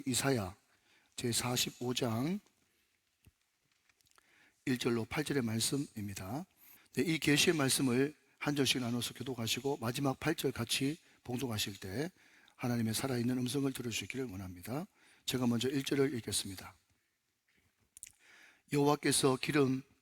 이사야 제45장 1절로 8절의 말씀입니다. 이 계시의 말씀을 한 절씩 나눠서 교독하시고 마지막 8절 같이 봉독하실 때 하나님의 살아있는 음성을 들어주시기를 원합니다. 제가 먼저 1절을 읽겠습니다. 여호와께서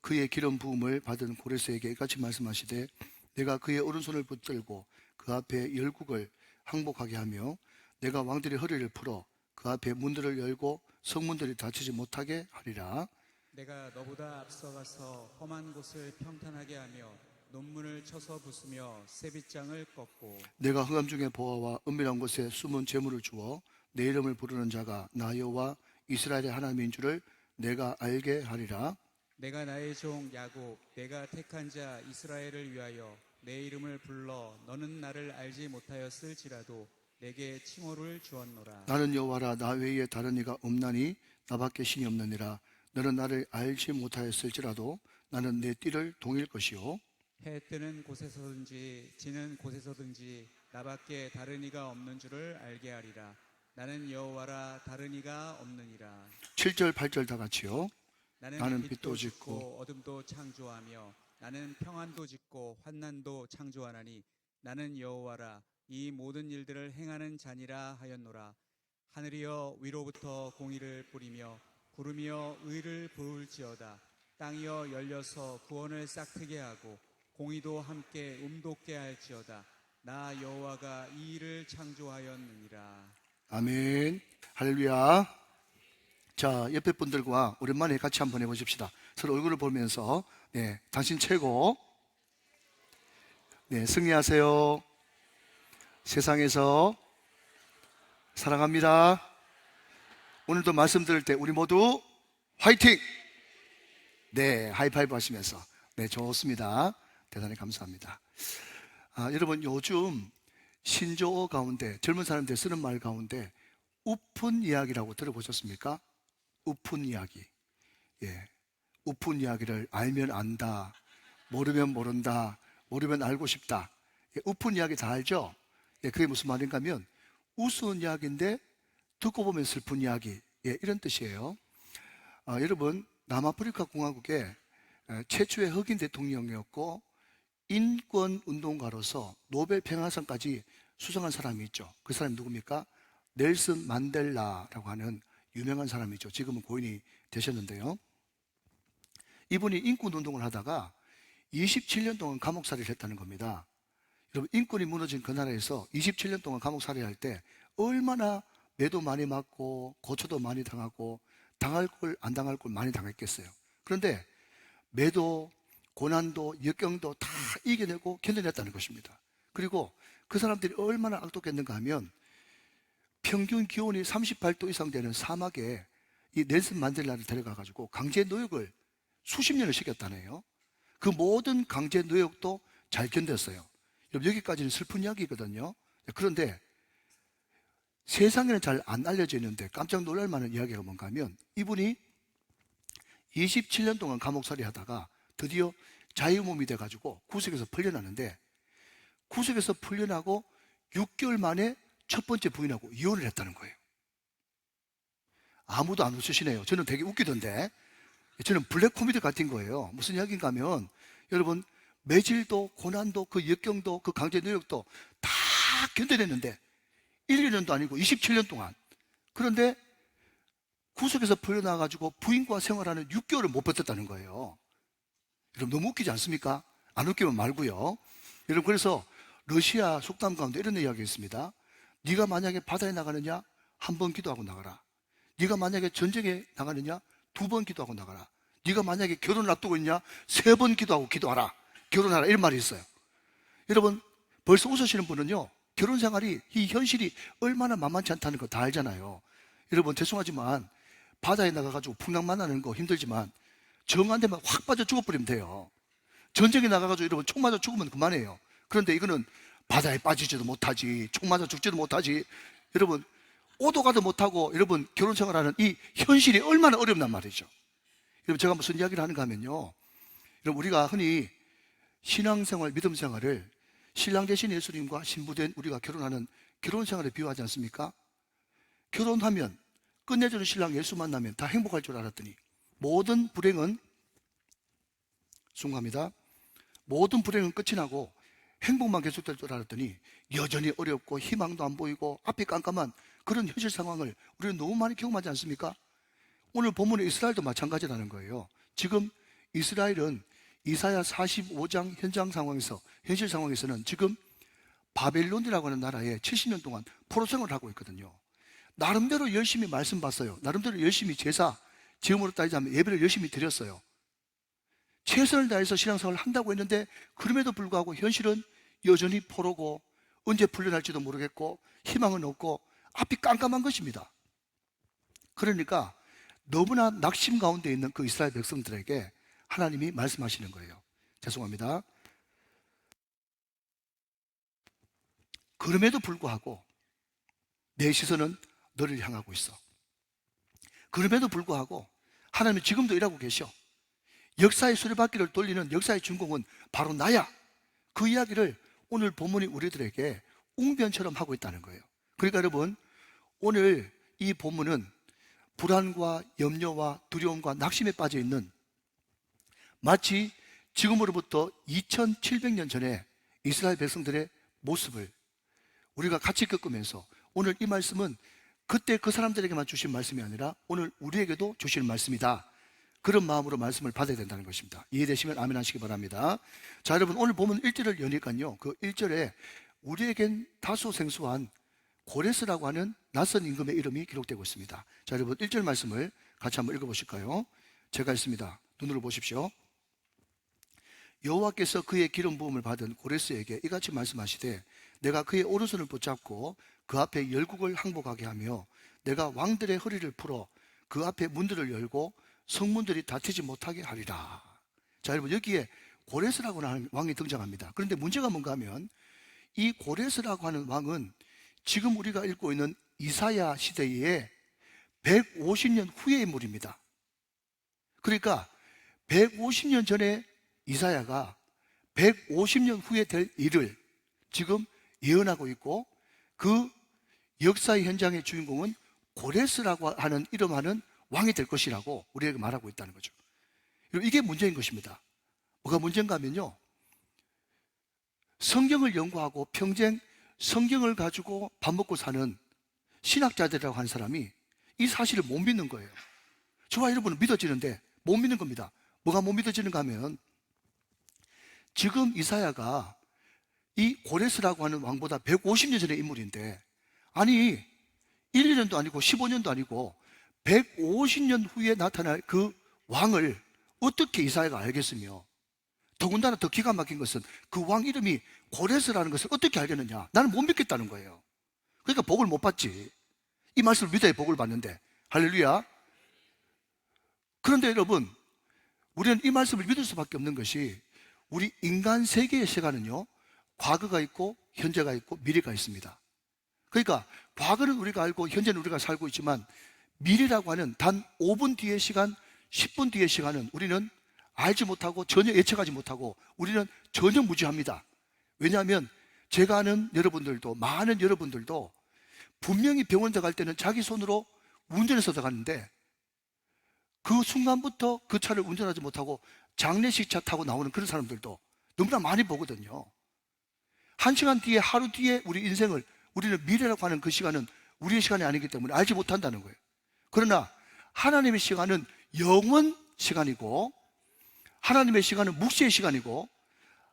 그의 기름 부음을 받은 고레스에게 이같이 말씀하시되 내가 그의 오른손을 붙들고 그 앞에 열국을 항복하게 하며 내가 왕들의 허리를 풀어 그 앞에 문들을 열고 성문들이 닫히지 못하게 하리라. 내가 너보다 앞서가서 험한 곳을 평탄하게 하며 논문을 쳐서 부수며 세빗장을 꺾고 내가 흑암 중에 보아와 은밀한 곳에 숨은 재물을 주어 내 이름을 부르는 자가 나 여호와 이스라엘의 하나님인 줄을 내가 알게 하리라. 내가 나의 종 야곱 내가 택한 자 이스라엘을 위하여 내 이름을 불러 너는 나를 알지 못하였을지라도 내게 칭호를 주었노라. 나는 여호와라 나 외에 다른 이가 없나니 나밖에 신이 없느니라. 너는 나를 알지 못하였을지라도 나는 내 띠를 동일 것이요 해 뜨는 곳에서든지 지는 곳에서든지 나밖에 다른 이가 없는 줄을 알게 하리라. 나는 여호와라 다른 이가 없느니라. 7절 8절 다 같이요. 나는 빛도 짓고 어둠도 창조하며 나는 평안도 짓고 환난도 창조하나니 나는 여호와라 이 모든 일들을 행하는 자니라 하였노라. 하늘이여 위로부터 공의를 뿌리며 구름이여 의를 부을지어다. 땅이여 열려서 구원을 싹트게 하고 공의도 함께 음돋게 할지어다. 나 여호와가 이 일을 창조하였느니라. 아멘. 할렐루야. 자, 옆에 분들과 오랜만에 같이 한번 해보십시다. 서로 얼굴을 보면서 당신 최고. 승리하세요. 세상에서 사랑합니다. 오늘도 말씀 들을 때 우리 모두 화이팅! 하이파이브 하시면서 좋습니다. 대단히 감사합니다. 여러분 요즘 신조어 가운데 젊은 사람들 쓰는 말 가운데 우픈 이야기라고 들어보셨습니까? 우픈 이야기. 우픈 이야기를 알면 안다, 모르면 모른다, 모르면 알고 싶다. 우픈 이야기 다 알죠? 그게 무슨 말인가 하면 우스운 이야기인데 듣고 보면 슬픈 이야기, 이런 뜻이에요. 여러분 남아프리카 공화국의 최초의 흑인 대통령이었고 인권운동가로서 노벨 평화상까지 수상한 사람이 있죠. 그 사람이 누굽니까? 넬슨 만델라라고 하는 유명한 사람이죠. 지금은 고인이 되셨는데요. 이분이 인권운동을 하다가 27년 동안 감옥살이를 했다는 겁니다. 여러분 인권이 무너진 그 나라에서 27년 동안 감옥살이할 때 얼마나 매도 많이 맞고 고초도 많이 당하고 당할 걸 안 당할 걸 많이 당했겠어요. 그런데 매도, 고난도, 역경도 다 이겨내고 견뎌냈다는 것입니다. 그리고 그 사람들이 얼마나 악독했는가 하면 평균 기온이 38도 이상 되는 사막에 이 넬슨 만델라를 데려가가지고 강제 노역을 수십 년을 시켰다네요. 그 모든 강제 노역도 잘 견뎠어요. 여기까지는 슬픈 이야기거든요. 그런데 세상에는 잘 안 알려져 있는데 깜짝 놀랄 만한 이야기가 뭔가 하면 이분이 27년 동안 감옥살이 하다가 드디어 자유몸이 돼가지고 구속에서 풀려나는데 구속에서 풀려나고 6개월 만에 첫 번째 부인하고 이혼을 했다는 거예요. 아무도 안 웃으시네요. 저는 되게 웃기던데 저는 블랙 코미디 같은 거예요. 무슨 이야기인가 하면 여러분 매질도 고난도 그 역경도 그 강제 노역도 다 견뎌냈는데 1, 2년도 아니고 27년 동안. 그런데 구속에서 풀려나가지고 부인과 생활하는 6개월을 못 버텼다는 거예요. 여러분 너무 웃기지 않습니까? 안 웃기면 말고요. 여러분 그래서 러시아 속담 가운데 이런 이야기가 있습니다. 네가 만약에 바다에 나가느냐? 한 번 기도하고 나가라. 네가 만약에 전쟁에 나가느냐? 2번 기도하고 나가라. 네가 만약에 결혼을 앞두고 있냐? 3번 기도하고 기도하라. 결혼하라. 이런 말이 있어요. 여러분 벌써 웃으시는 분은요 결혼 생활이 이 현실이 얼마나 만만치 않다는 거 다 알잖아요. 여러분 죄송하지만 바다에 나가가지고 풍랑 만나는 거 힘들지만 정 안 되면 확 빠져 죽어버리면 돼요. 전쟁에 나가가지고 여러분 총 맞아 죽으면 그만해요. 그런데 이거는 바다에 빠지지도 못하지, 총 맞아 죽지도 못하지, 여러분 오도 가도 못하고 여러분 결혼 생활하는 이 현실이 얼마나 어렵단 말이죠. 여러분 제가 무슨 이야기를 하는가 하면요, 여러분 우리가 흔히 신앙생활, 믿음생활을 신랑 되신 예수님과 신부된 우리가 결혼하는 결혼생활에 비유하지 않습니까? 결혼하면 끝내주는 신랑 예수 만나면 다 행복할 줄 알았더니 모든 불행은 순간입니다. 모든 불행은 끝이 나고 행복만 계속될 줄 알았더니 여전히 어렵고 희망도 안 보이고 앞이 깜깜한 그런 현실 상황을 우리는 너무 많이 경험하지 않습니까? 오늘 본문의 이스라엘도 마찬가지라는 거예요. 지금 이스라엘은 이사야 45장 현실 상황에서는 지금 바벨론이라고 하는 나라에 70년 동안 포로 생활을 하고 있거든요. 나름대로 열심히 말씀 봤어요. 나름대로 열심히 제사, 지음으로 따지자면 예배를 열심히 드렸어요. 최선을 다해서 신앙생활을 한다고 했는데 그럼에도 불구하고 현실은 여전히 포로고 언제 풀려날지도 모르겠고 희망은 없고 앞이 깜깜한 것입니다. 그러니까 너무나 낙심 가운데 있는 그 이스라엘 백성들에게 하나님이 말씀하시는 거예요. 죄송합니다. 그럼에도 불구하고 내 시선은 너를 향하고 있어. 그럼에도 불구하고 하나님은 지금도 일하고 계셔. 역사의 수레바퀴를 돌리는 역사의 주인공은 바로 나야. 그 이야기를 오늘 본문이 우리들에게 웅변처럼 하고 있다는 거예요. 그러니까 여러분, 오늘 이 본문은 불안과 염려와 두려움과 낙심에 빠져 있는 마치 지금으로부터 2700년 전에 이스라엘 백성들의 모습을 우리가 같이 겪으면서 오늘 이 말씀은 그때 그 사람들에게만 주신 말씀이 아니라 오늘 우리에게도 주시는 말씀이다. 그런 마음으로 말씀을 받아야 된다는 것입니다. 이해되시면 아멘 하시기 바랍니다. 자, 여러분, 오늘 보면 1절을 여니까요, 그 1절에 우리에겐 다소 생소한 고레스라고 하는 낯선 임금의 이름이 기록되고 있습니다. 자, 여러분, 1절 말씀을 같이 한번 읽어보실까요? 제가 읽습니다. 눈으로 보십시오. 여호와께서 그의 기름 부음을 받은 고레스에게 이같이 말씀하시되 내가 그의 오른손을 붙잡고 그 앞에 열국을 항복하게 하며 내가 왕들의 허리를 풀어 그 앞에 문들을 열고 성문들이 닫히지 못하게 하리라. 자, 여러분, 여기에 고레스라고 하는 왕이 등장합니다. 그런데 문제가 뭔가 하면 이 고레스라고 하는 왕은 지금 우리가 읽고 있는 이사야 시대의 150년 후의 인물입니다. 그러니까 150년 전에 이사야가 150년 후에 될 일을 지금 예언하고 있고 그 역사의 현장의 주인공은 고레스라고 하는 이름하는 왕이 될 것이라고 우리에게 말하고 있다는 거죠. 이게 문제인 것입니다. 뭐가 문제인가 하면요, 성경을 연구하고 평생 성경을 가지고 밥 먹고 사는 신학자들이라고 하는 사람이 이 사실을 못 믿는 거예요. 저와 여러분은 믿어지는데 못 믿는 겁니다. 뭐가 못 믿어지는가 하면 지금 이사야가 이 고레스라고 하는 왕보다 150년 전의 인물인데, 아니 1년도 아니고 15년도 아니고 150년 후에 나타날 그 왕을 어떻게 이사야가 알겠으며, 더군다나 더 기가 막힌 것은 그 왕 이름이 고레스라는 것을 어떻게 알겠느냐? 나는 못 믿겠다는 거예요. 그러니까 복을 못 받지. 이 말씀을 믿어야 복을 받는데. 할렐루야. 그런데 여러분, 우리는 이 말씀을 믿을 수밖에 없는 것이 우리 인간 세계의 시간은요, 과거가 있고 현재가 있고 미래가 있습니다. 그러니까 과거는 우리가 알고 현재는 우리가 살고 있지만 미래라고 하는 단 5분 뒤의 시간, 10분 뒤의 시간은 우리는 알지 못하고 전혀 예측하지 못하고 우리는 전혀 무지합니다. 왜냐하면 제가 아는 여러분들도, 많은 여러분들도 분명히 병원 들어갈 때는 자기 손으로 운전해서 들어갔는데 그 순간부터 그 차를 운전하지 못하고 장례식 차 타고 나오는 그런 사람들도 너무나 많이 보거든요. 1시간 뒤에, 하루 뒤에 우리 인생을, 우리는 미래라고 하는 그 시간은 우리의 시간이 아니기 때문에 알지 못한다는 거예요. 그러나 하나님의 시간은 영원 시간이고 하나님의 시간은 묵시의 시간이고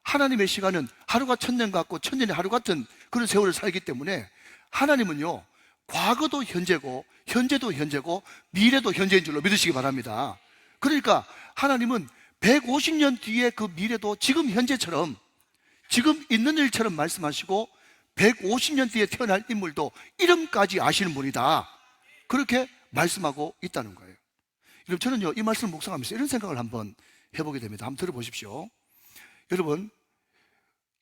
하나님의 시간은 하루가 1000년 같고 1000년이 하루 같은 그런 세월을 살기 때문에 하나님은요, 과거도 현재고 현재도 현재고 미래도 현재인 줄로 믿으시기 바랍니다. 그러니까 하나님은 150년 뒤에 그 미래도 지금 현재처럼, 지금 있는 일처럼 말씀하시고 150년 뒤에 태어날 인물도 이름까지 아시는 분이다, 그렇게 말씀하고 있다는 거예요. 여러분, 저는요, 이 말씀을 묵상하면서 이런 생각을 한번 해보게 됩니다. 한번 들어보십시오. 여러분,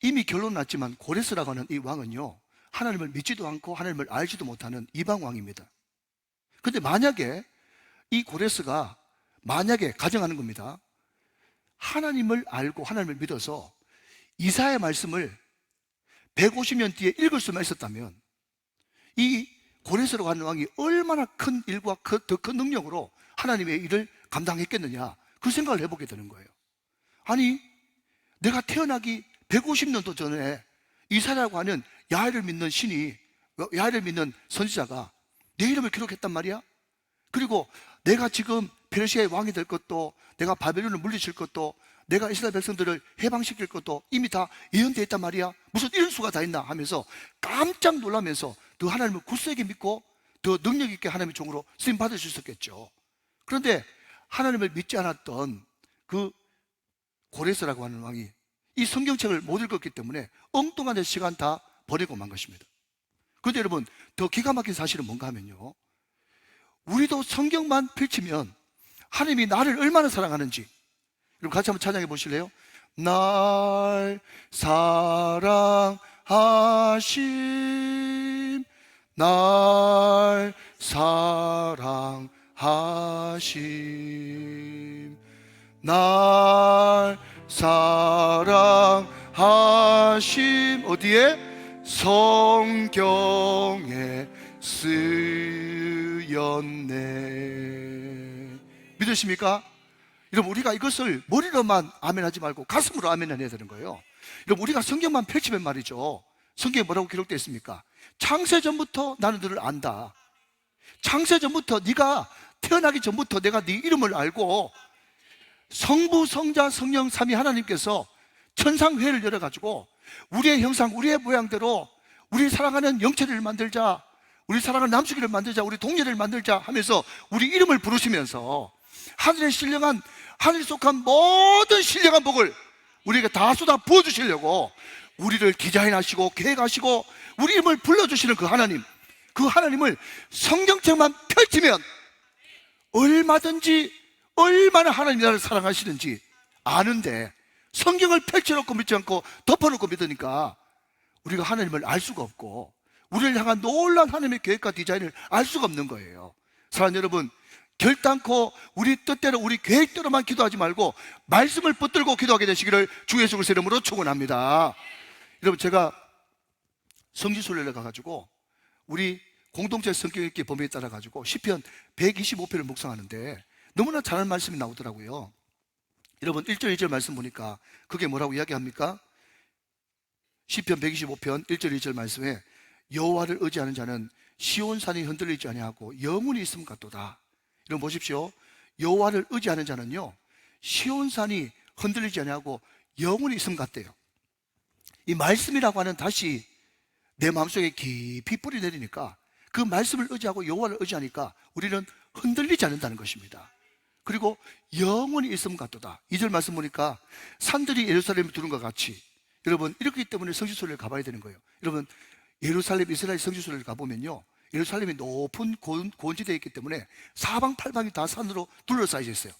이미 결론 났지만 고레스라고 하는 이 왕은요, 하나님을 믿지도 않고 하나님을 알지도 못하는 이방 왕입니다. 그런데 만약에 이 고레스가, 만약에 가정하는 겁니다, 하나님을 알고 하나님을 믿어서 이사야의 말씀을 150년 뒤에 읽을 수만 있었다면 이 고레스라고 하는 왕이 얼마나 큰 일과 더 큰 능력으로 하나님의 일을 감당했겠느냐, 그 생각을 해보게 되는 거예요. 아니, 내가 태어나기 150년도 전에 이사야라고 하는 야훼를 믿는 신이, 야훼를 믿는 선지자가 내 이름을 기록했단 말이야. 그리고 내가 지금 페르시아의 왕이 될 것도, 내가 바벨론을 물리칠 것도, 내가 이스라엘 백성들을 해방시킬 것도 이미 다 예언되어 있단 말이야. 무슨 이런 수가 다 있나 하면서 깜짝 놀라면서 더 하나님을 굳세게 믿고 더 능력 있게 하나님의 종으로 쓰임 받을 수 있었겠죠. 그런데 하나님을 믿지 않았던 그 고레스라고 하는 왕이 이 성경책을 못 읽었기 때문에 엉뚱한 데 시간 다 버리고 만 것입니다. 그런데 여러분, 더 기가 막힌 사실은 뭔가 하면요, 우리도 성경만 펼치면 하나님이 나를 얼마나 사랑하는지, 여러분 같이 한번 찬양해 보실래요? 날 사랑하심, 날 사랑하심, 날 사랑하심. 어디에? 성경에 쓰였네. 믿으십니까? 여러분, 우리가 이것을 머리로만 아멘하지 말고 가슴으로 아멘해야 되는 거예요. 여러분, 우리가 성경만 펼치면 말이죠, 성경에 뭐라고 기록되어 있습니까? 창세전부터 나는 너를 안다. 창세전부터, 네가 태어나기 전부터 내가 네 이름을 알고, 성부, 성자, 성령 삼위 하나님께서 천상회를 열어가지고 우리의 형상, 우리의 모양대로 우리 사랑하는 영철이를 만들자, 우리 사랑하는 남수기를 만들자, 우리 동료를 만들자 하면서 우리 이름을 부르시면서 하늘에 신령한, 하늘에 속한 모든 신령한 복을 우리에게 다 쏟아 부어주시려고 우리를 디자인하시고 계획하시고 우리 이름을 불러주시는 그 하나님, 그 하나님을 성경책만 펼치면 얼마든지 얼마나 하나님이 나를 사랑하시는지 아는데, 성경을 펼쳐놓고 믿지 않고 덮어놓고 믿으니까 우리가 하나님을 알 수가 없고 우리를 향한 놀라운 하나님의 계획과 디자인을 알 수가 없는 거예요. 사랑하는 여러분, 결단코 우리 뜻대로 우리 계획대로만 기도하지 말고 말씀을 붙들고 기도하게 되시기를 주 예수 그리스도의 이름으로 축원합니다. 여러분, 제가 성지순례를 가가지고 우리 공동체 성경 읽기 범위에 따라 가지고 시편 125편을 묵상하는데 너무나 잘하는 말씀이 나오더라고요. 여러분, 1절 2절 말씀 보니까 그게 뭐라고 이야기합니까? 시편 125편 1절 2절 말씀에 여호와를 의지하는 자는 시온산이 흔들리지 아니하고 영원히 있음 같도다. 여러분 보십시오. 여호와를 의지하는 자는요, 시온산이 흔들리지 아니하고 영원히 있음 같대요. 이 말씀이라고 하는 다시 내 마음속에 깊이 뿌리 내리니까, 그 말씀을 의지하고 여호와를 의지하니까 우리는 흔들리지 않는다는 것입니다. 그리고 영원히 있음 같도다. 2절 말씀 보니까 산들이 예루살렘을 두른 것 같이, 여러분 이렇기 때문에 성지순례를 가봐야 되는 거예요. 여러분, 예루살렘 이스라엘 성지순례를 가보면요, 예루살렘이 높은 고원지대에 있기 때문에 사방팔방이 다 산으로 둘러싸여 있어요.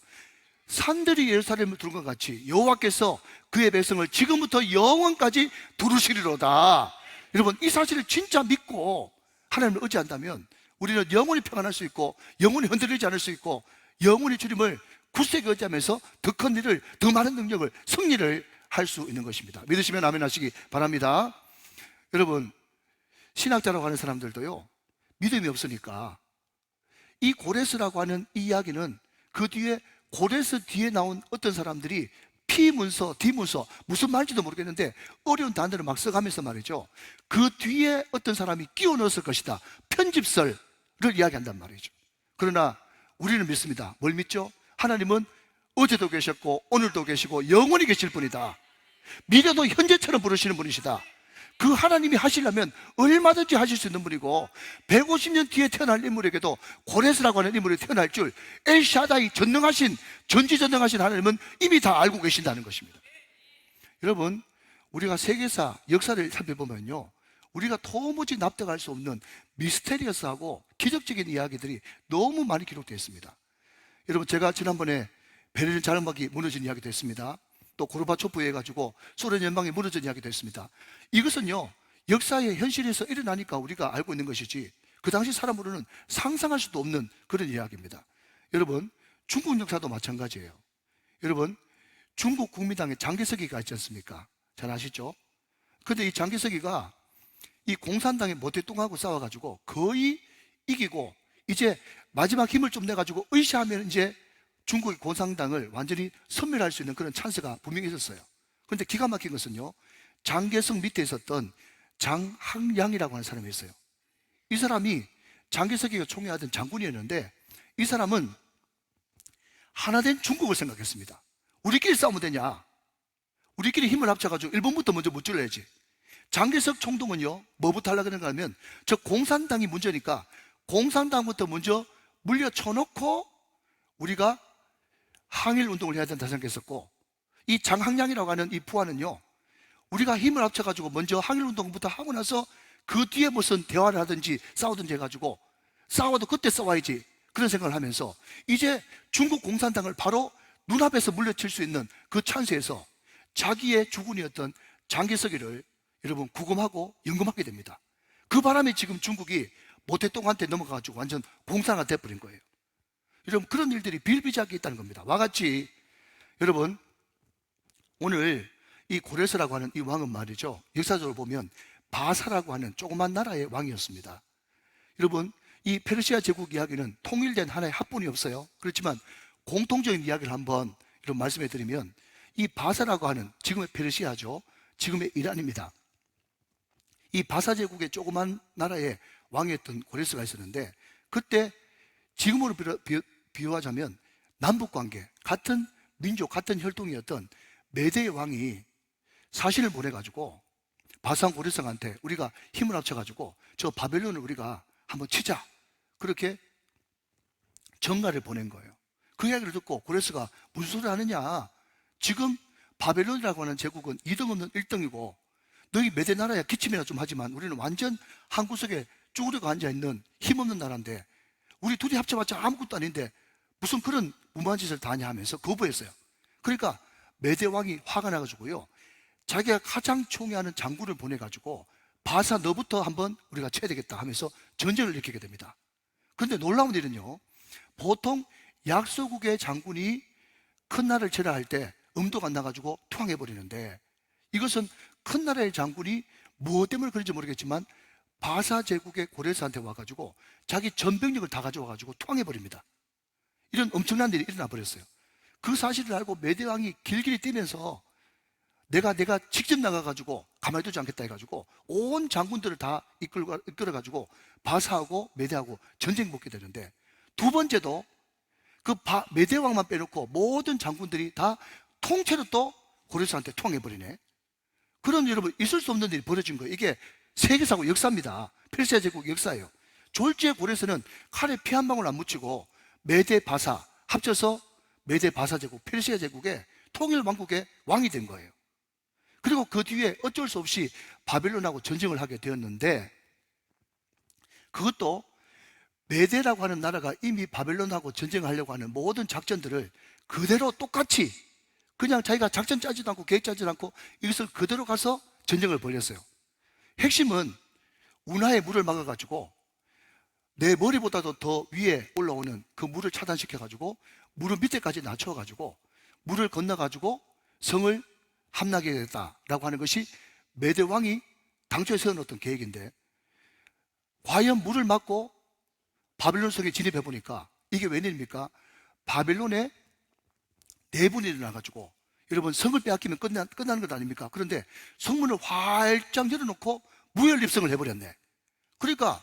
산들이 예루살렘을 두른 것 같이 여호와께서 그의 백성을 지금부터 영원까지 두르시리로다. 여러분, 이 사실을 진짜 믿고 하나님을 의지한다면 우리는 영원히 평안할 수 있고 영원히 흔들리지 않을 수 있고 영원히 주님을 굳세게 의지하면서 더 큰 일을, 더 많은 능력을, 승리를 할 수 있는 것입니다. 믿으시면 아멘 하시기 바랍니다. 여러분, 신학자라고 하는 사람들도요, 믿음이 없으니까 이 고레스라고 하는 이 이야기는 그 뒤에, 고레스 뒤에 나온 어떤 사람들이 피문서, 디문서, 무슨 말인지도 모르겠는데 어려운 단어를 막 써가면서 말이죠, 그 뒤에 어떤 사람이 끼워 넣었을 것이다, 편집설을 이야기한단 말이죠. 그러나 우리는 믿습니다. 뭘 믿죠? 하나님은 어제도 계셨고 오늘도 계시고 영원히 계실 분이다. 미래도 현재처럼 부르시는 분이시다. 그 하나님이 하시려면 얼마든지 하실 수 있는 분이고, 150년 뒤에 태어날 인물에게도 고레스라고 하는 인물이 태어날 줄 엘샤다이, 전능하신, 전지전능하신 하나님은 이미 다 알고 계신다는 것입니다. 여러분, 우리가 세계사 역사를 살펴보면요, 우리가 도무지 납득할 수 없는 미스테리어스하고 기적적인 이야기들이 너무 많이 기록되어 있습니다. 여러분, 제가 지난번에 베를린 자력막이 무너진 이야기도 했습니다. 또 고르바초프에 해가지고 소련 연방이 무너진 이야기도 했습니다. 이것은요, 역사의 현실에서 일어나니까 우리가 알고 있는 것이지 그 당시 사람으로는 상상할 수도 없는 그런 이야기입니다. 여러분, 중국 역사도 마찬가지예요. 여러분, 중국 국민당에 장개석이가 있지 않습니까? 잘 아시죠? 근데 이 장개석이가 이 공산당의 모태똥하고 싸워가지고 거의 이기고 이제 마지막 힘을 좀 내가지고 의시하면 이제 중국의 공산당을 완전히 섬멸할 수 있는 그런 찬스가 분명히 있었어요. 그런데 기가 막힌 것은요, 장개석 밑에 있었던 장항량이라고 하는 사람이 있어요. 이 사람이 장개석이가 총애하던 장군이었는데, 이 사람은 하나된 중국을 생각했습니다. 우리끼리 싸우면 되냐? 우리끼리 힘을 합쳐가지고 일본부터 먼저 무찔러야지. 장개석 총독은요, 뭐부터 하려고 하는가 하면, 저 공산당이 문제니까 공산당부터 먼저 물려쳐놓고 우리가 항일 운동을 해야 된다 생각했었고, 이 장항량이라고 하는 이 부하는요, 우리가 힘을 합쳐가지고 먼저 항일 운동부터 하고 나서 그 뒤에 무슨 대화를 하든지 싸우든지 해가지고, 싸워도 그때 싸워야지, 그런 생각을 하면서 이제 중국 공산당을 바로 눈앞에서 물려칠 수 있는 그 찬스에서 자기의 주군이었던 장개석이를 여러분 구금하고 연금하게 됩니다. 그 바람에 지금 중국이 모태똥한테 넘어가가지고 완전 공산화가 돼버린 거예요. 여러분, 그런 일들이 비일비재하게 있다는 겁니다. 와같이 여러분, 오늘 이 고레스라고 하는 이 왕은 말이죠, 역사적으로 보면 바사라고 하는 조그만 나라의 왕이었습니다. 여러분, 이 페르시아 제국 이야기는 통일된 하나의 합본이 없어요. 그렇지만 공통적인 이야기를 한번 이런 말씀해 드리면, 이 바사라고 하는 지금의 페르시아죠, 지금의 이란입니다. 이 바사 제국의 조그만 나라의 왕이었던 고레스가 있었는데, 그때 지금으로 비유하자면 남북관계, 같은 민족, 같은 혈통이었던 메대의 왕이 사신을 보내가지고 바산 고레스한테 우리가 힘을 합쳐가지고 저 바벨론을 우리가 한번 치자, 그렇게 전가를 보낸 거예요. 그 이야기를 듣고 고레스가 무슨 소리 하느냐, 지금 바벨론이라고 하는 제국은 2등 없는 1등이고 너희 메대 나라야 기침이나 좀 하지만 우리는 완전 한 구석에 쭈그리고 앉아있는 힘없는 나라인데, 우리 둘이 합쳐봤자 아무것도 아닌데 무슨 그런 무모한 짓을 다 하냐 하면서 거부했어요. 그러니까 메대 왕이 화가 나가지고요, 자기가 가장 총애하는 장군을 보내가지고 바사 너부터 한번 우리가 쳐야 되겠다 하면서 전쟁을 일으키게 됩니다. 그런데 놀라운 일은요, 보통 약소국의 장군이 큰 나라를 쳐야 할 때 음도가 안 나가지고 투항해버리는데, 이것은 큰 나라의 장군이 무엇 때문에 그런지 모르겠지만 바사 제국의 고레스한테 와가지고 자기 전병력을 다 가져와가지고 투항해버립니다. 이런 엄청난 일이 일어나 버렸어요. 그 사실을 알고 메대 왕이 길길이 뛰면서 내가 직접 나가가지고 가만히 두지 않겠다 해가지고 온 장군들을 다 이끌어가지고 바사하고 메대하고 전쟁 붙게 되는데, 두 번째도 그 메대 왕만 빼놓고 모든 장군들이 다 통째로 또 고레스한테 투항해버리네. 그런, 여러분, 있을 수 없는 일이 벌어진 거예요. 이게 세계사고 역사입니다. 페르시아 제국 역사예요. 졸지에 고레스는 칼에 피 한 방울 안 묻히고 메대 바사 합쳐서 메대 바사 제국, 페르시아 제국의 통일 왕국의 왕이 된 거예요. 그리고 그 뒤에 어쩔 수 없이 바벨론하고 전쟁을 하게 되었는데, 그것도 메대라고 하는 나라가 이미 바벨론하고 전쟁을 하려고 하는 모든 작전들을 그대로 똑같이 그냥 자기가 작전 짜지도 않고 계획 짜지도 않고 이것을 그대로 가서 전쟁을 벌였어요. 핵심은 운하에 물을 막아가지고 내 머리보다도 더 위에 올라오는 그 물을 차단시켜가지고 물을 밑에까지 낮춰가지고 물을 건너가지고 성을 함락하게 됐다라고 하는 것이 메대 왕이 당초에 세워놓던 계획인데, 과연 물을 막고 바벨론 성에 진입해 보니까 이게 웬일입니까? 바벨론에 내분이 일어나가지고, 여러분, 성을 빼앗기면 끝나는 것 아닙니까? 그런데 성문을 활짝 열어놓고 무혈입성을 해버렸네. 그러니까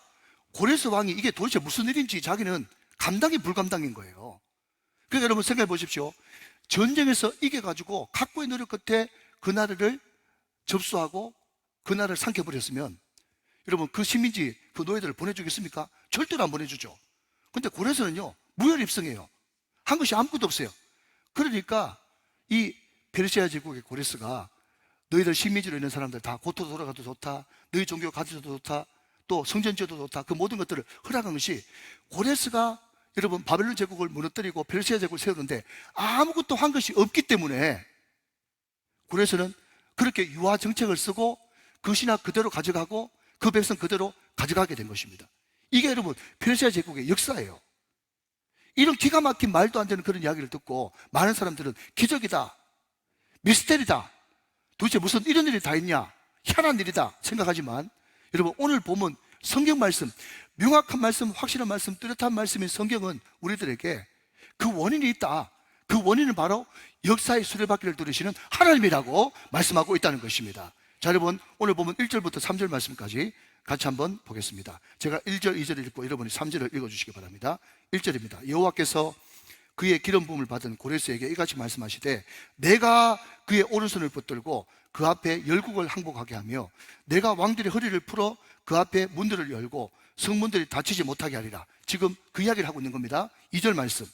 고레스 왕이 이게 도대체 무슨 일인지 자기는 감당이 불감당인 거예요. 그러니까 여러분 생각해 보십시오. 전쟁에서 이겨가지고 각고의 노력 끝에 그 나라를 접수하고 그 나라를 삼켜버렸으면 여러분 그 식민지 그 노예들을 보내주겠습니까? 절대로 안 보내주죠. 근데 고레스는요 무혈입성이에요. 한 것이 아무것도 없어요. 그러니까 이 페르시아 제국의 고레스가 너희들 식민지로 있는 사람들 다 고토 돌아가도 좋다, 너희 종교 가져도 좋다, 또 성전 지어도 좋다, 그 모든 것들을 허락한 것이, 고레스가 여러분 바벨론 제국을 무너뜨리고 페르시아 제국을 세우는데 아무것도 한 것이 없기 때문에 고레스는 그렇게 유화 정책을 쓰고 그 신학 그대로 가져가고 그 백성 그대로 가져가게 된 것입니다. 이게 여러분 페르시아 제국의 역사예요. 이런 기가 막힌 말도 안 되는 그런 이야기를 듣고 많은 사람들은 기적이다, 미스테리다, 도대체 무슨 이런 일이 다 있냐, 희한한 일이다 생각하지만, 여러분 오늘 보면 성경 말씀, 명확한 말씀, 확실한 말씀, 뚜렷한 말씀인 성경은 우리들에게 그 원인이 있다. 그 원인은 바로 역사의 수레바퀴를 돌리시는 하나님이라고 말씀하고 있다는 것입니다. 자, 여러분, 오늘 보면 1절부터 3절 말씀까지 같이 한번 보겠습니다. 제가 1절, 2절을 읽고 여러분이 3절을 읽어주시기 바랍니다. 1절입니다. 여호와께서 그의 기름 부음을 받은 고레스에게 이같이 말씀하시되 내가 그의 오른손을 붙들고 그 앞에 열국을 항복하게 하며 내가 왕들의 허리를 풀어 그 앞에 문들을 열고 성문들이 닫히지 못하게 하리라. 지금 그 이야기를 하고 있는 겁니다. 2절 말씀.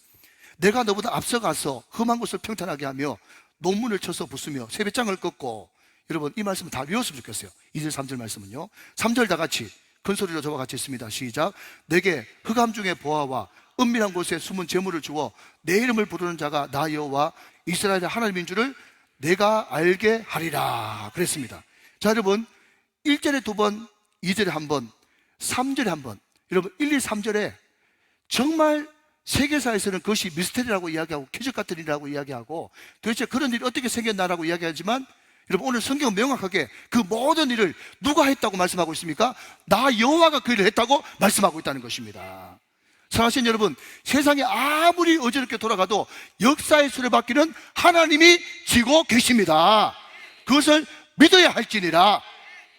내가 너보다 앞서가서 험한 곳을 평탄하게 하며 논문을 쳐서 부수며 세배장을 꺾고, 여러분 이 말씀은 다 외웠으면 좋겠어요. 2절 3절 말씀은요. 3절 다 같이 큰 소리로 저와 같이 했습니다. 시작. 내게 흑암 중의 보화와 은밀한 곳에 숨은 재물을 주어 내 이름을 부르는 자가 나 여호와 이스라엘의 하나님인 줄을 내가 알게 하리라 그랬습니다. 자, 여러분 1절에 2번, 2절에 1번, 3절에 1번, 여러분 1, 2, 3절에 정말 세계사에서는 그것이 미스테리라고 이야기하고 퀴즈 같은 일이라고 이야기하고 도대체 그런 일이 어떻게 생겼나라고 이야기하지만, 여러분 오늘 성경은 명확하게 그 모든 일을 누가 했다고 말씀하고 있습니까? 나 여호와가 그 일을 했다고 말씀하고 있다는 것입니다. 사랑하신 여러분, 세상이 아무리 어지럽게 돌아가도 역사의 수레바퀴는 하나님이 쥐고 계십니다. 그것을 믿어야 할지니라.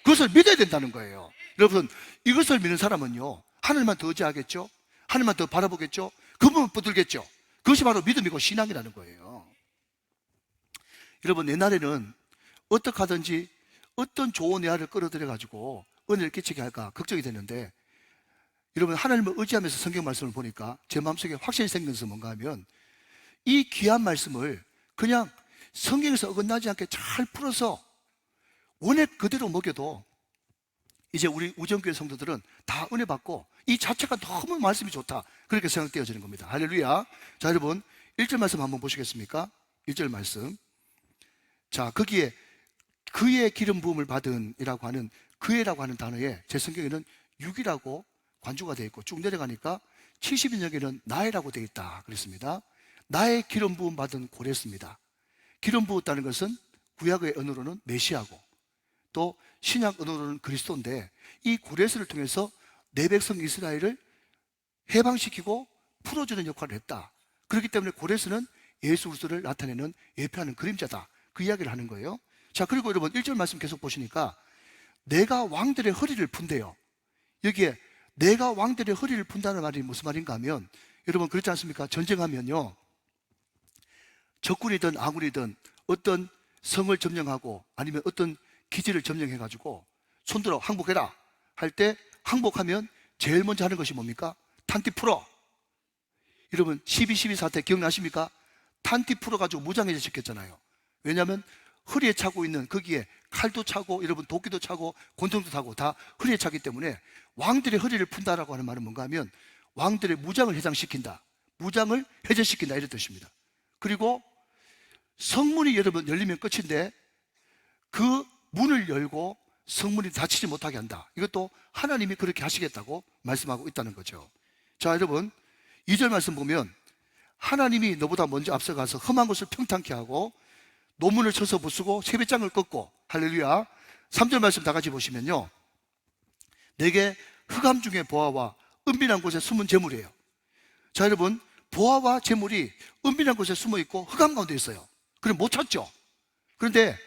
그것을 믿어야 된다는 거예요. 여러분, 이것을 믿는 사람은요, 하늘만 더 의지하겠죠? 하늘만 더 바라보겠죠? 그분만 붙들겠죠? 그것이 바로 믿음이고 신앙이라는 거예요. 여러분, 옛날에는 어떻게 하든지 어떤 좋은 예화를 끌어들여가지고 은혜를 끼치게 할까 걱정이 됐는데, 여러분 하나님을 의지하면서 성경 말씀을 보니까 제 마음속에 확신이 생긴 것은 뭔가 하면, 이 귀한 말씀을 그냥 성경에서 어긋나지 않게 잘 풀어서 원액 그대로 먹여도 이제 우리 우정교회 성도들은 다 은혜 받고 이 자체가 너무 말씀이 좋다, 그렇게 생각되어지는 겁니다. 할렐루야. 자, 여러분 1절 말씀 한번 보시겠습니까? 1절 말씀. 자, 거기에 그의 기름 부음을 받은 이라고 하는 그의라고 하는 단어에 제 성경에는 6이라고 관주가 되어 있고 쭉 내려가니까 70인역에는 나의라고 되어 있다 그랬습니다. 나의 기름 부음 받은 고레스입니다. 기름 부었다는 것은 구약의 언어로는 메시아고 또 신약 언어로는 그리스도인데, 이 고레스를 통해서 내 백성 이스라엘을 해방시키고 풀어주는 역할을 했다. 그렇기 때문에 고레스는 예수 그리스도를 나타내는 예표하는 그림자다, 그 이야기를 하는 거예요. 자, 그리고 여러분 1절 말씀 계속 보시니까 내가 왕들의 허리를 푼대요. 여기에 내가 왕들의 허리를 푼다는 말이 무슨 말인가 하면, 여러분 그렇지 않습니까? 전쟁하면요, 적군이든 아군이든 어떤 성을 점령하고 아니면 어떤 기지를 점령해가지고 손들어 항복해라 할 때, 항복하면 제일 먼저 하는 것이 뭡니까? 탄티 풀어. 여러분 12.12 사태 기억나십니까? 탄티 풀어가지고 무장해제 시켰잖아요. 왜냐하면 허리에 차고 있는, 거기에 칼도 차고 여러분 도끼도 차고 권총도 차고 다 허리에 차기 때문에 왕들의 허리를 푼다라고 하는 말은 뭔가 하면 왕들의 무장을 해장시킨다, 무장을 해제시킨다, 이런 뜻입니다. 그리고 성문이 여러분 열리면 끝인데 그 문을 열고 성문이 닫히지 못하게 한다. 이것도 하나님이 그렇게 하시겠다고 말씀하고 있다는 거죠. 자, 여러분 2절 말씀 보면 하나님이 너보다 먼저 앞서가서 험한 곳을 평탄케 하고 논문을 쳐서 부수고 세배장을 꺾고, 할렐루야. 3절 말씀 다 같이 보시면요, 내게 흑암 중에 보화와 은밀한 곳에 숨은 재물이에요. 자, 여러분 보화와 재물이 은밀한 곳에 숨어 있고 흑암 가운데 있어요. 그럼 못 찾죠. 그런데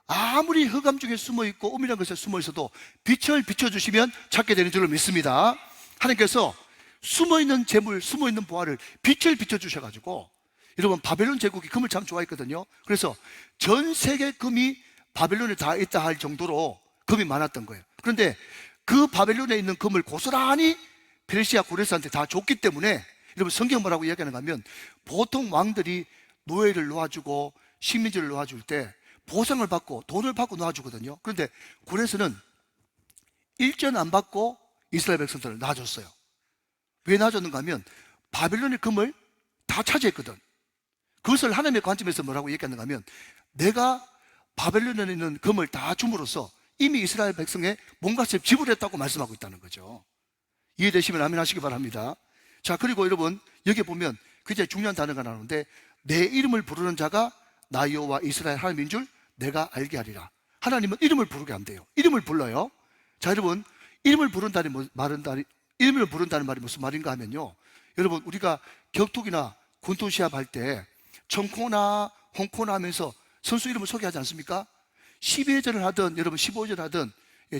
아무리 흑암 중에 숨어 있고 은밀한 곳에 숨어 있어도 빛을 비춰주시면 찾게 되는 줄로 믿습니다. 하나님께서 숨어 있는 재물, 숨어 있는 보화를 빛을 비춰주셔가지고, 여러분 바벨론 제국이 금을 참 좋아했거든요. 그래서 전 세계 금이 바벨론에 다 있다 할 정도로 금이 많았던 거예요. 그런데 그 바벨론에 있는 금을 고스란히 페르시아 고레스한테 다 줬기 때문에, 여러분 성경 뭐라고 이야기하는가 하면, 보통 왕들이 노예를 놓아주고 식민지를 놓아줄 때 보상을 받고 돈을 받고 놓아주거든요. 그런데 고레스는 일전 안 받고 이스라엘 백성들을 놔줬어요. 왜 놔줬는가 하면 바벨론의 금을 다 차지했거든. 그것을 하나님의 관점에서 뭐라고 얘기하는가 하면, 내가 바벨론에 있는 금을 다 줌으로써 이미 이스라엘 백성의 몸값을 지불했다고 말씀하고 있다는 거죠. 이해되시면 아멘 하시기 바랍니다. 자, 그리고 여러분 여기 보면 굉장히 중요한 단어가 나오는데, 내 이름을 부르는 자가 나 여호와 이스라엘 하나님인 줄 내가 알게 하리라. 하나님은 이름을 부르게 한대요. 이름을 불러요. 자, 여러분 이름을 부른다는 말이 무슨 말인가 하면요, 여러분, 우리가 격투기나 권투 시합할 때 청코나 홍코나 하면서 선수 이름을 소개하지 않습니까? 12회전을 하든 여러분 15회전을 하든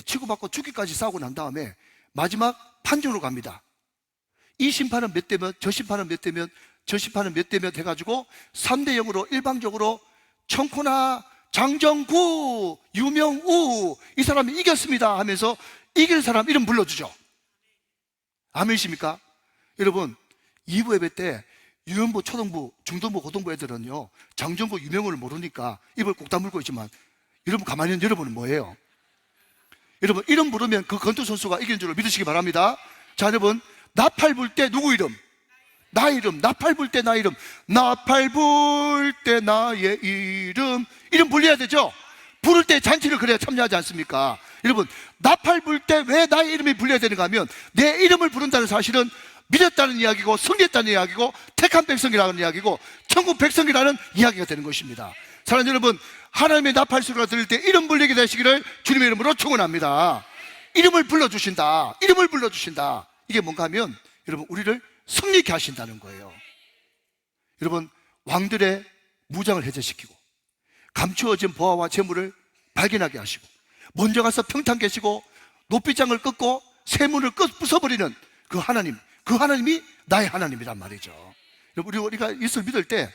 치고받고 죽기까지 싸우고 난 다음에 마지막 판정으로 갑니다. 이 심판은 몇 대면, 저 심판은 몇 대면, 저 심판은 몇 대면 해가지고 3대 0으로 일방적으로 청코나 장정구, 유명우 이 사람이 이겼습니다 하면서 이길 사람 이름 불러주죠. 아멘이십니까? 여러분, 2부 예배 때 유연부, 초등부, 중등부, 고등부 애들은요 장정구, 유명우를 모르니까 입을 꼭 다물고 있지만 여러분 가만히 있는 여러분은 뭐예요? 여러분, 이름 부르면 그 권투 선수가 이긴 줄을 믿으시기 바랍니다. 자, 여러분, 나팔 불 때 누구 이름? 나 이름. 나팔 불 때 나 이름. 나팔 불 때 나의 이름 불려야 되죠? 부를 때 잔치를 그래야 참여하지 않습니까? 여러분, 나팔 불 때 왜 나의 이름이 불려야 되는가 하면 내 이름을 부른다는 사실은 믿었다는 이야기고 승리했다는 이야기고 택한 백성이라는 이야기고 천국 백성이라는 이야기가 되는 것입니다. 사랑하는 여러분, 하나님의 나팔 소리가 들릴 때 이름 불리게 되시기를 주님의 이름으로 축원합니다. 이름을 불러주신다. 이름을 불러주신다. 이게 뭔가 하면 여러분, 우리를 승리케 하신다는 거예요. 여러분, 왕들의 무장을 해제시키고 감추어진 보화와 재물을 발견하게 하시고 먼저 가서 평탄 계시고 높이장을 꺾고 세문을 부숴버리는 그 하나님, 그 하나님이 나의 하나님이란 말이죠. 여러분, 우리가 이것을 믿을 때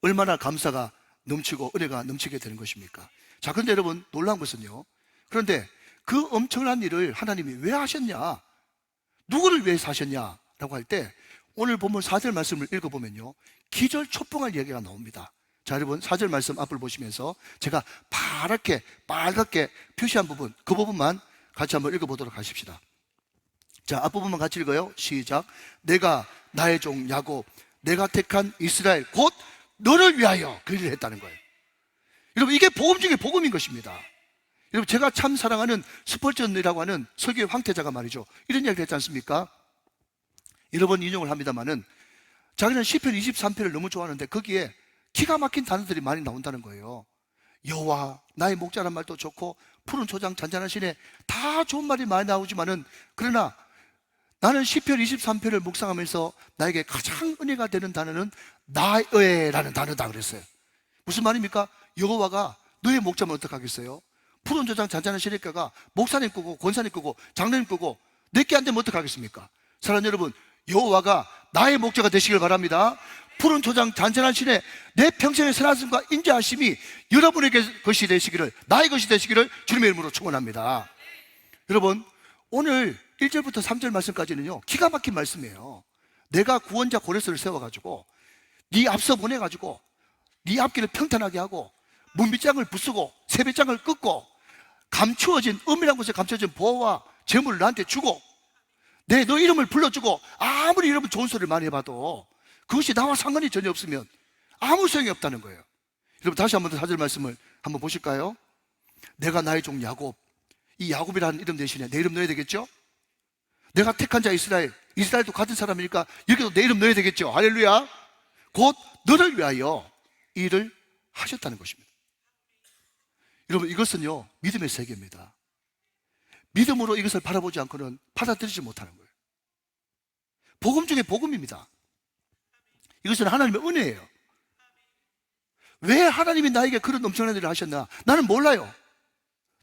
얼마나 감사가 넘치고 은혜가 넘치게 되는 것입니까? 자, 그런데 여러분, 놀라운 것은요, 그런데 그 엄청난 일을 하나님이 왜 하셨냐, 누구를 위해서 하셨냐라고 할 때 오늘 본문 4절 말씀을 읽어보면요 기절 초풍할 얘기가 나옵니다. 자, 여러분, 4절 말씀 앞을 보시면서 제가 빨갛게 표시한 부분, 그 부분만 같이 한번 읽어보도록 하십시다. 자, 앞부분만 같이 읽어요. 시작. 내가 나의 종 야곱, 내가 택한 이스라엘 곧 너를 위하여 그 일을 했다는 거예요. 여러분, 이게 복음 중에 복음인 것입니다. 여러분, 제가 참 사랑하는 스펄전이라고 하는 설교의 황태자가 말이죠, 이런 이야기를 했지 않습니까? 여러 번 인용을 합니다마는 자기는 시편 23편을 너무 좋아하는데 거기에 기가 막힌 단어들이 많이 나온다는 거예요. 여호와 나의 목자란 말도 좋고 푸른 초장 잔잔하시네, 다 좋은 말이 많이 나오지만은 그러나 나는 시편 23편을 묵상하면서 나에게 가장 은혜가 되는 단어는 나의라는 단어다 그랬어요. 무슨 말입니까? 여호와가 너의 목자면 어떡하겠어요? 푸른 초장 잔잔하시니까가 목사님 거고 권사님 거고 장로님 거고 내게 안 되면 어떡하겠습니까? 사랑하는 여러분, 여호와가 나의 목자가 되시길 바랍니다. 푸른 초장 잔잔하시네, 내 평생의 선하심과 인자하심이 여러분에게 것이 되시기를, 나의 것이 되시기를 주님의 이름으로 축원합니다. 여러분, 오늘 1절부터 3절 말씀까지는요 기가 막힌 말씀이에요. 내가 구원자 고레스를 세워가지고 네 앞서 보내가지고 네 앞길을 평탄하게 하고 문빗장을 부수고 세뱃장을 끊고 감추어진, 은밀한 곳에 감추어진 보화와 재물을 나한테 주고 너 이름을 불러주고 아무리 여러분 좋은 소리를 많이 해봐도 그것이 나와 상관이 전혀 없으면 아무 소용이 없다는 거예요. 여러분, 다시 한번 더 4절 말씀을 한번 보실까요? 내가 나의 종 야곱, 이 야곱이라는 이름 대신에 내 이름 넣어야 되겠죠? 내가 택한 자 이스라엘, 이스라엘도 같은 사람이니까 여기도 내 이름 넣어야 되겠죠? 할렐루야. 곧 너를 위하여 이 일을 하셨다는 것입니다. 여러분, 이것은요 믿음의 세계입니다. 믿음으로 이것을 바라보지 않고는 받아들이지 못하는 거예요. 복음 중에 복음입니다. 이것은 하나님의 은혜예요. 왜 하나님이 나에게 그런 엄청난 일을 하셨나? 나는 몰라요.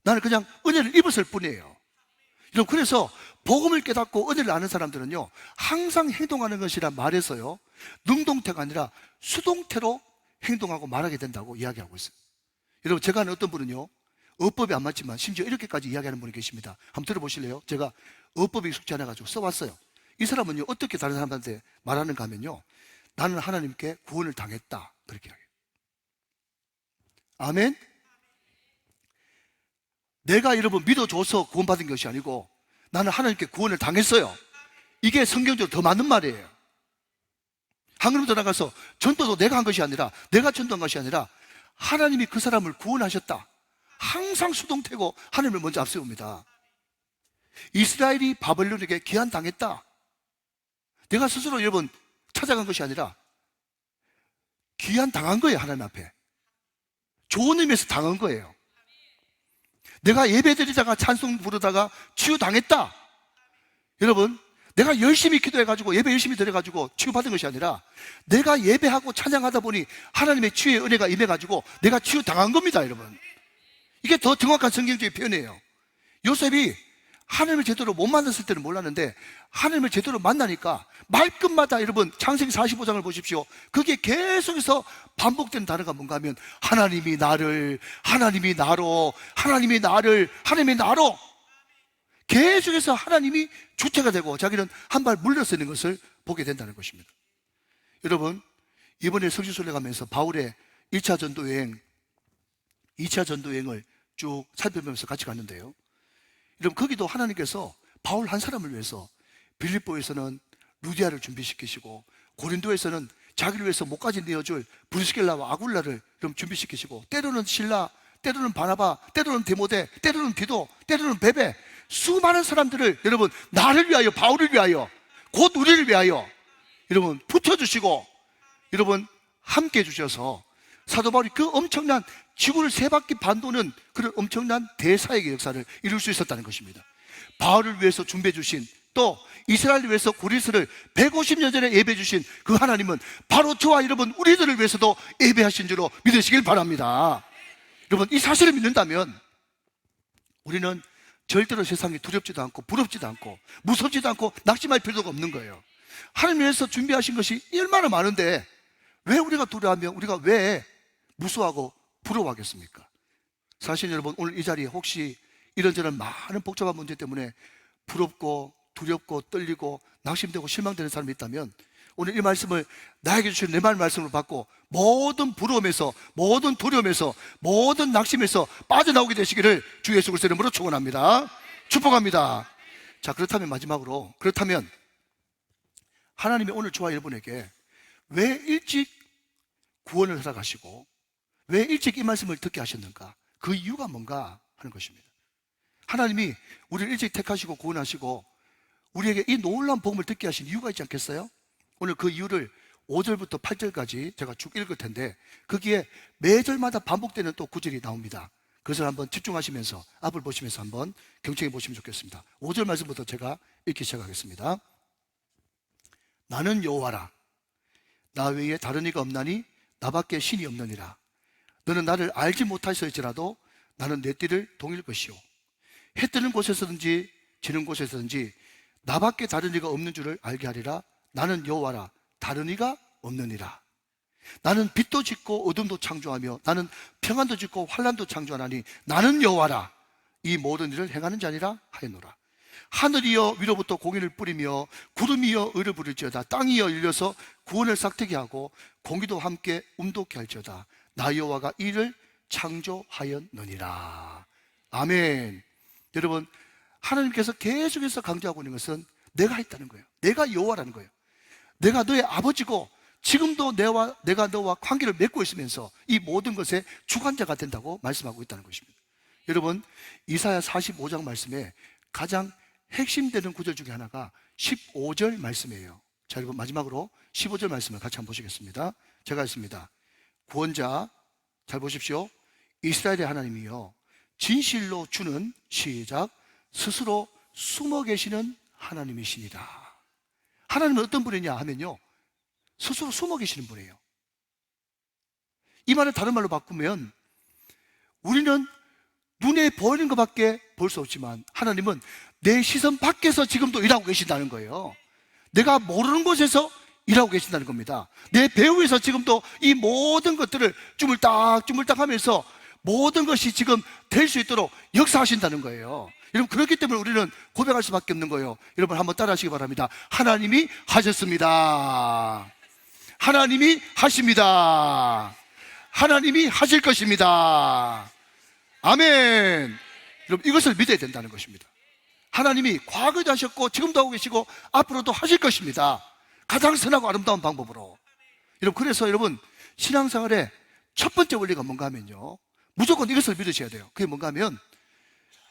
나는 그냥 은혜를 입었을 뿐이에요. 여러분, 그래서 복음을 깨닫고 은혜를 아는 사람들은요 항상 행동하는 것이란 말에서요 능동태가 아니라 수동태로 행동하고 말하게 된다고 이야기하고 있어요. 여러분, 제가 아는 어떤 분은요 어법이 안 맞지만 심지어 이렇게까지 이야기하는 분이 계십니다. 한번 들어보실래요? 제가 어법이 익숙지 않아가지고 써왔어요. 이 사람은요 어떻게 다른 사람한테 말하는가 하면요, 나는 하나님께 구원을 당했다, 그렇게 이야기해요. 아멘? 내가 여러분 믿어줘서 구원받은 것이 아니고 나는 하나님께 구원을 당했어요. 이게 성경적으로 더 맞는 말이에요. 한 걸음 더 나가서 전도도 내가 한 것이 아니라, 내가 전도한 것이 아니라 하나님이 그 사람을 구원하셨다. 항상 수동태고 하나님을 먼저 앞세웁니다. 이스라엘이 바벨론에게 기한당했다. 내가 스스로 여러분 찾아간 것이 아니라 기한당한 거예요. 하나님 앞에 좋은 의미에서 당한 거예요. 내가 예배드리다가 찬송 부르다가 치유당했다. 여러분, 내가 열심히 기도해가지고 예배 열심히 드려가지고 치유받은 것이 아니라 내가 예배하고 찬양하다 보니 하나님의 치유의 은혜가 임해가지고 내가 치유당한 겁니다, 여러분. 이게 더 정확한 성경적인 표현이에요. 요셉이 하나님을 제대로 못 만났을 때는 몰랐는데 하나님을 제대로 만나니까 말끝마다 여러분 창세기 45장을 보십시오. 그게 계속해서 반복되는 단어가 뭔가 하면 하나님이 나를, 하나님이 나로, 하나님이 나를, 하나님이 나로, 계속해서 하나님이 주체가 되고 자기는 한 발 물러서는 것을 보게 된다는 것입니다. 여러분, 이번에 성지순례 가면서 바울의 1차 전도여행, 2차 전도여행을 쭉 살펴보면서 같이 갔는데요, 여러분, 거기도 하나님께서 바울 한 사람을 위해서 빌립보에서는 루디아를 준비시키시고 고린도에서는 자기를 위해서 목까지 내어줄 브리스길라와 아굴라를 그럼 준비시키시고, 때로는 실라, 때로는 바나바, 때로는 데모데, 때로는 디도, 때로는 베베, 수많은 사람들을 여러분 나를 위하여, 바울을 위하여, 곧 우리를 위하여 여러분 붙여주시고 여러분 함께 해주셔서 사도 바울이 그 엄청난 지구를 세 바퀴 반 도는 그런 엄청난 대사역의 역사를 이룰 수 있었다는 것입니다. 바울을 위해서 준비해 주신, 또 이스라엘을 위해서 고리스를 150년 전에 예배해 주신 그 하나님은 바로 저와 여러분 우리들을 위해서도 예배하신 줄로 믿으시길 바랍니다. 여러분, 이 사실을 믿는다면 우리는 절대로 세상이 두렵지도 않고 부럽지도 않고 무섭지도 않고 낙심할 필요가 없는 거예요. 하나님 위해서 준비하신 것이 얼마나 많은데 왜 우리가 두려워하며 우리가 왜 무서워하고 부러워하겠습니까? 사실 여러분, 오늘 이 자리에 혹시 이런저런 많은 복잡한 문제 때문에 부럽고 두렵고 떨리고 낙심되고 실망되는 사람이 있다면 오늘 이 말씀을 나에게 주신 내 말씀을 받고 모든 부러움에서, 모든 두려움에서, 모든 낙심에서 빠져나오게 되시기를 주 예수 그리스도의 이름으로 축원합니다. 축복합니다. 자, 그렇다면 마지막으로, 그렇다면 하나님이 오늘 저와 여러분에게 왜 일찍 구원을 허락하시고 왜 일찍 이 말씀을 듣게 하셨는가, 그 이유가 뭔가 하는 것입니다. 하나님이 우리를 일찍 택하시고 구원하시고 우리에게 이 놀라운 복음을 듣게 하신 이유가 있지 않겠어요? 오늘 그 이유를 5절부터 8절까지 제가 쭉 읽을 텐데 거기에 매절마다 반복되는 또 구절이 나옵니다. 그것을 한번 집중하시면서 앞을 보시면서 한번 경청해 보시면 좋겠습니다. 5절 말씀부터 제가 읽기 시작하겠습니다. 나는 여호와라, 나 외에 다른 이가 없나니 나밖에 신이 없느니라. 너는 나를 알지 못하실지라도 나는 내 띠를 동일 것이요, 해 뜨는 곳에서든지 지는 곳에서든지 나밖에 다른 이가 없는 줄을 알게 하리라. 나는 여호와라, 다른 이가 없느니라. 나는 빛도 짓고 어둠도 창조하며 나는 평안도 짓고 환난도 창조하나니 나는 여호와라, 이 모든 일을 행하는 자니라 하였노라. 하늘이여 위로부터 공의를 뿌리며 구름이여 의를 부를지어다. 땅이여 열려서 구원을 싹트게 하고 공기도 함께 움돋게 할지어다. 나 여호와가 이를 창조하였느니라. 아멘. 여러분, 하나님께서 계속해서 강조하고 있는 것은 내가 했다는 거예요. 내가 여호와라는 거예요. 내가 너의 아버지고 지금도 내가 너와 관계를 맺고 있으면서 이 모든 것의 주관자가 된다고 말씀하고 있다는 것입니다. 여러분, 이사야 45장 말씀에 가장 핵심되는 구절 중에 하나가 15절 말씀이에요. 자, 여러분, 마지막으로 15절 말씀을 같이 한번 보시겠습니다. 제가 읽습니다. 구원자, 잘 보십시오. 이스라엘의 하나님이여, 진실로 주는, 시작, 스스로 숨어 계시는 하나님이시니라. 하나님은 어떤 분이냐 하면요, 스스로 숨어 계시는 분이에요. 이 말을 다른 말로 바꾸면 우리는 눈에 보이는 것밖에 볼 수 없지만 하나님은 내 시선 밖에서 지금도 일하고 계신다는 거예요. 내가 모르는 곳에서 일하고 계신다는 겁니다. 내 배후에서 지금도 이 모든 것들을 주물딱 하면서 모든 것이 지금 될 수 있도록 역사하신다는 거예요. 여러분, 그렇기 때문에 우리는 고백할 수밖에 없는 거예요. 여러분, 한번 따라 하시기 바랍니다. 하나님이 하셨습니다. 하나님이 하십니다. 하나님이 하실 것입니다. 아멘. 여러분, 이것을 믿어야 된다는 것입니다. 하나님이 과거에도 하셨고 지금도 하고 계시고 앞으로도 하실 것입니다. 가장 선하고 아름다운 방법으로. 여러분, 그래서 여러분, 신앙생활의 첫 번째 원리가 뭔가 하면요, 무조건 이것을 믿으셔야 돼요. 그게 뭔가 하면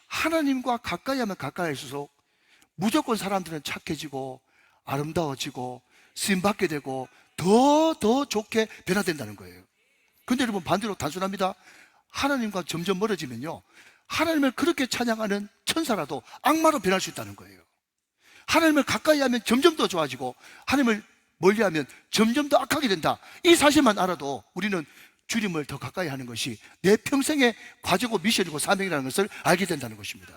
하나님과 가까이 하면 가까이 할수록 무조건 사람들은 착해지고 아름다워지고 쓰임받게 되고 더 좋게 변화된다는 거예요. 근데 여러분, 반대로 단순합니다. 하나님과 점점 멀어지면요, 하나님을 그렇게 찬양하는 천사라도 악마로 변할 수 있다는 거예요. 하나님을 가까이 하면 점점 더 좋아지고 하나님을 멀리하면 점점 더 악하게 된다. 이 사실만 알아도 우리는 주님을 더 가까이 하는 것이 내 평생의 과제고 미션이고 사명이라는 것을 알게 된다는 것입니다.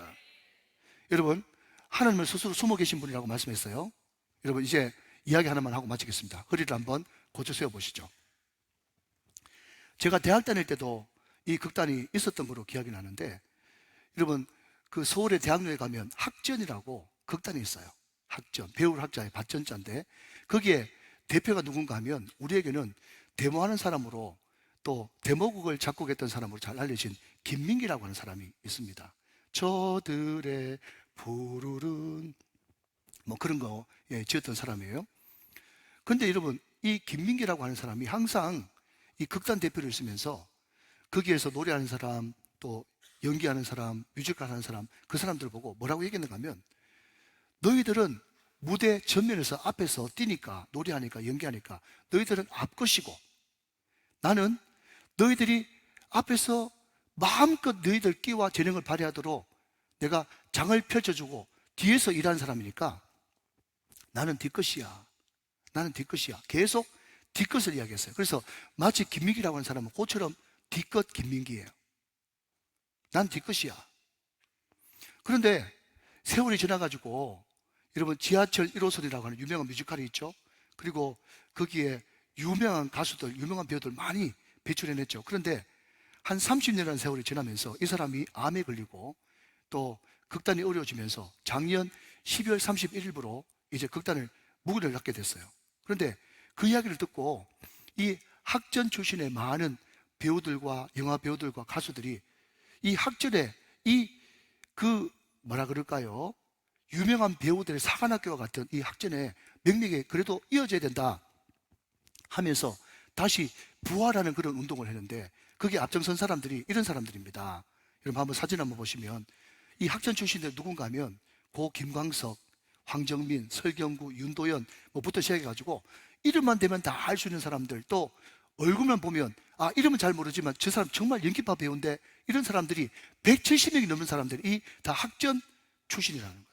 여러분, 하나님을 스스로 숨어 계신 분이라고 말씀했어요. 여러분, 이제 이야기 하나만 하고 마치겠습니다. 허리를 한번 고쳐 세워보시죠. 제가 대학 다닐 때도 이 극단이 있었던 걸로 기억이 나는데, 여러분, 그 서울의 대학로에 가면 학전이라고 극단이 있어요. 학전, 배울 학자의 받전자인데, 거기에 대표가 누군가 하면 우리에게는 데모하는 사람으로, 또 데모곡을 작곡했던 사람으로 잘 알려진 김민기라고 하는 사람이 있습니다. 저들의 푸르른 뭐 그런 거 지었던 사람이에요. 근데 여러분, 이 김민기라고 하는 사람이 항상 이 극단 대표를 쓰면서 거기에서 노래하는 사람, 또 연기하는 사람, 뮤지컬 하는 사람, 그 사람들을 보고 뭐라고 얘기했는가 하면, 너희들은 무대 전면에서 앞에서 뛰니까, 노래하니까, 연기하니까 너희들은 앞것이고, 나는 너희들이 앞에서 마음껏 너희들 끼와 재능을 발휘하도록 내가 장을 펼쳐주고 뒤에서 일하는 사람이니까 나는 뒷것이야. 나는 뒷것이야. 계속 뒷것을 이야기했어요. 그래서 마치 김민기라고 하는 사람은 그처럼 뒷것 김민기예요. 난 뒷것이야. 그런데 세월이 지나가지고 여러분, 지하철 1호선이라고 하는 유명한 뮤지컬이 있죠. 그리고 거기에 유명한 가수들, 유명한 배우들 많이 배출해냈죠. 그런데 한 30년이라는 세월이 지나면서 이 사람이 암에 걸리고 또 극단이 어려워지면서 작년 12월 31일부로 이제 극단을 무기를 갖게 됐어요. 그런데 그 이야기를 듣고 이 학전 출신의 많은 배우들과 영화 배우들과 가수들이 이 학전에 뭐라 그럴까요? 유명한 배우들의 사관학교와 같은 이 학전의 명맥에 그래도 이어져야 된다 하면서 다시 부활하는 그런 운동을 했는데, 거기에 앞장선 사람들이 이런 사람들입니다. 여러분, 한번 사진 한번 보시면 이 학전 출신들 누군가 하면 고 김광석, 황정민, 설경구, 윤도현 뭐부터 시작해가지고 이름만 대면 다 알 수 있는 사람들, 또 얼굴만 보면 이름은 잘 모르지만 저 사람 정말 연기파 배우인데, 이런 사람들이 170명이 넘는 사람들이 다 학전 출신이라는 거예요.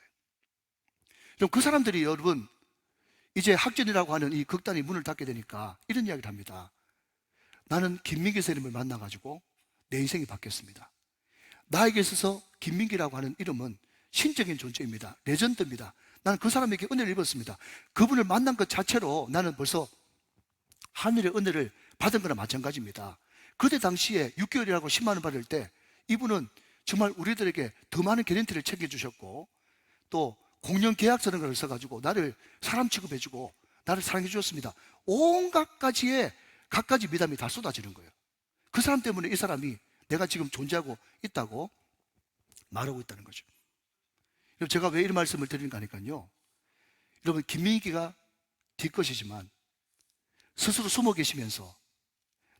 그럼 그 사람들이 여러분 이제 학전이라고 하는 이 극단이 문을 닫게 되니까 이런 이야기를 합니다. 나는 김민기 선생님을 만나가지고 내 인생이 바뀌었습니다. 나에게 있어서 김민기라고 하는 이름은 신적인 존재입니다. 레전드입니다. 나는 그 사람에게 은혜를 입었습니다. 그분을 만난 것 자체로 나는 벌써 하늘의 은혜를 받은 거나 마찬가지입니다. 그때 당시에 6개월이라고 10만 원 받을 때 이분은 정말 우리들에게 더 많은 개런티를 챙겨주셨고, 또 공연 계약서는 걸 써가지고 나를 사람 취급해주고 나를 사랑해 주셨습니다. 온갖 가지에 갖가지 미담이 다 쏟아지는 거예요. 그 사람 때문에 이 사람이 내가 지금 존재하고 있다고 말하고 있다는 거죠. 여러분, 제가 왜 이런 말씀을 드리는가 하니까요, 여러분, 김민기가 뒷것이지만 스스로 숨어 계시면서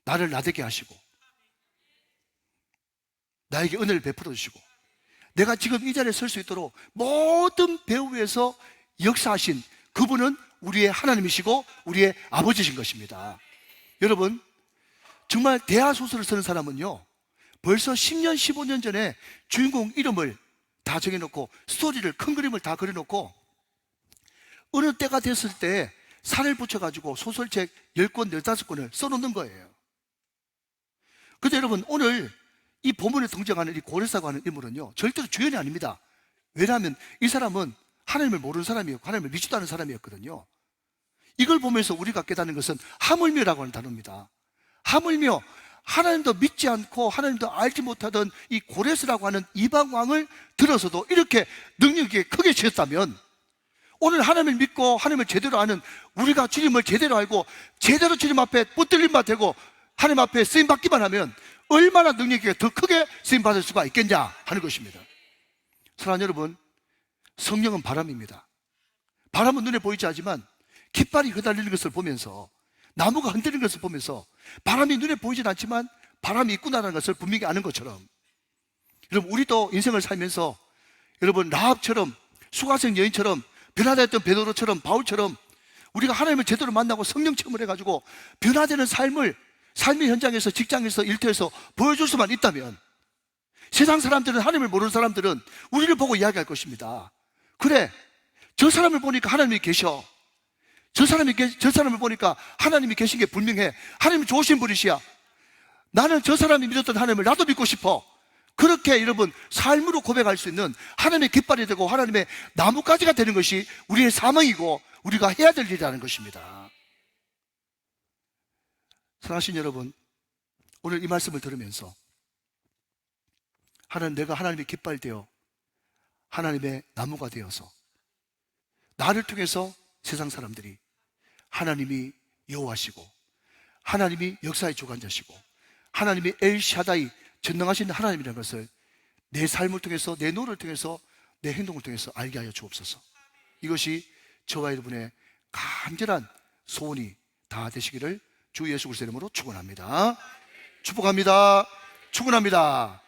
나를 나대게 하시고 나에게 은혜를 베풀어 주시고 내가 지금 이 자리에 설 수 있도록 모든 배후에서 역사하신 그분은 우리의 하나님이시고 우리의 아버지신 것입니다. 여러분, 정말 대하소설을 쓰는 사람은요, 벌써 10년, 15년 전에 주인공 이름을 다 정해놓고 스토리를, 큰 그림을 다 그려놓고 어느 때가 됐을 때 살을 붙여가지고 소설책 10권, 15권을 써놓는 거예요. 근데 여러분, 오늘 이 본문에 등장하는 이 고레사고 하는 인물은요, 절대로 주연이 아닙니다. 왜냐하면 이 사람은 하나님을 모르는 사람이었고 하나님을 믿지도 않은 사람이었거든요. 이걸 보면서 우리가 깨닫는 것은 하물며라고 하는 단어입니다. 하물며 하나님도 믿지 않고 하나님도 알지 못하던 이 고레스라고 하는 이방 왕을 들어서도 이렇게 능력이 크게 지었다면, 오늘 하나님을 믿고 하나님을 제대로 아는 우리가 주님을 제대로 알고 제대로 주님 앞에 붙들림 바 되고 하나님 앞에 쓰임 받기만 하면 얼마나 능력이 더 크게 쓰임 받을 수가 있겠냐 하는 것입니다. 사랑하는 여러분, 성령은 바람입니다. 바람은 눈에 보이지 않지만 깃발이 휘날리는 것을 보면서, 나무가 흔들리는 것을 보면서, 바람이 눈에 보이진 않지만 바람이 있구나라는 것을 분명히 아는 것처럼, 여러분, 우리도 인생을 살면서 여러분 라합처럼, 수가성 여인처럼, 변화되었던 베드로처럼, 바울처럼 우리가 하나님을 제대로 만나고 성령 체험을 해가지고 변화되는 삶을 삶의 현장에서, 직장에서, 일터에서 보여줄 수만 있다면, 세상 사람들은, 하나님을 모르는 사람들은 우리를 보고 이야기할 것입니다. 그래, 저 사람을 보니까 하나님이 계셔. 저 사람을 보니까 하나님이 계신 게 분명해. 하나님이 좋으신 분이시야. 나는 저 사람이 믿었던 하나님을 나도 믿고 싶어. 그렇게 여러분 삶으로 고백할 수 있는 하나님의 깃발이 되고 하나님의 나뭇가지가 되는 것이 우리의 사명이고 우리가 해야 될 일이라는 것입니다. 사랑하신 여러분, 오늘 이 말씀을 들으면서 내가 하나님의 깃발 되어 하나님의 나무가 되어서 나를 통해서 세상 사람들이 하나님이 여호와시고 하나님이 역사의 주관자시고 하나님이 엘샤다이 전능하신 하나님이라는 것을 내 삶을 통해서, 내 노를 통해서, 내 행동을 통해서 알게 하여 주옵소서. 이것이 저와 여러분의 간절한 소원이 다 되시기를 주 예수 그리스도의 이름으로 축원합니다. 축복합니다. 축원합니다.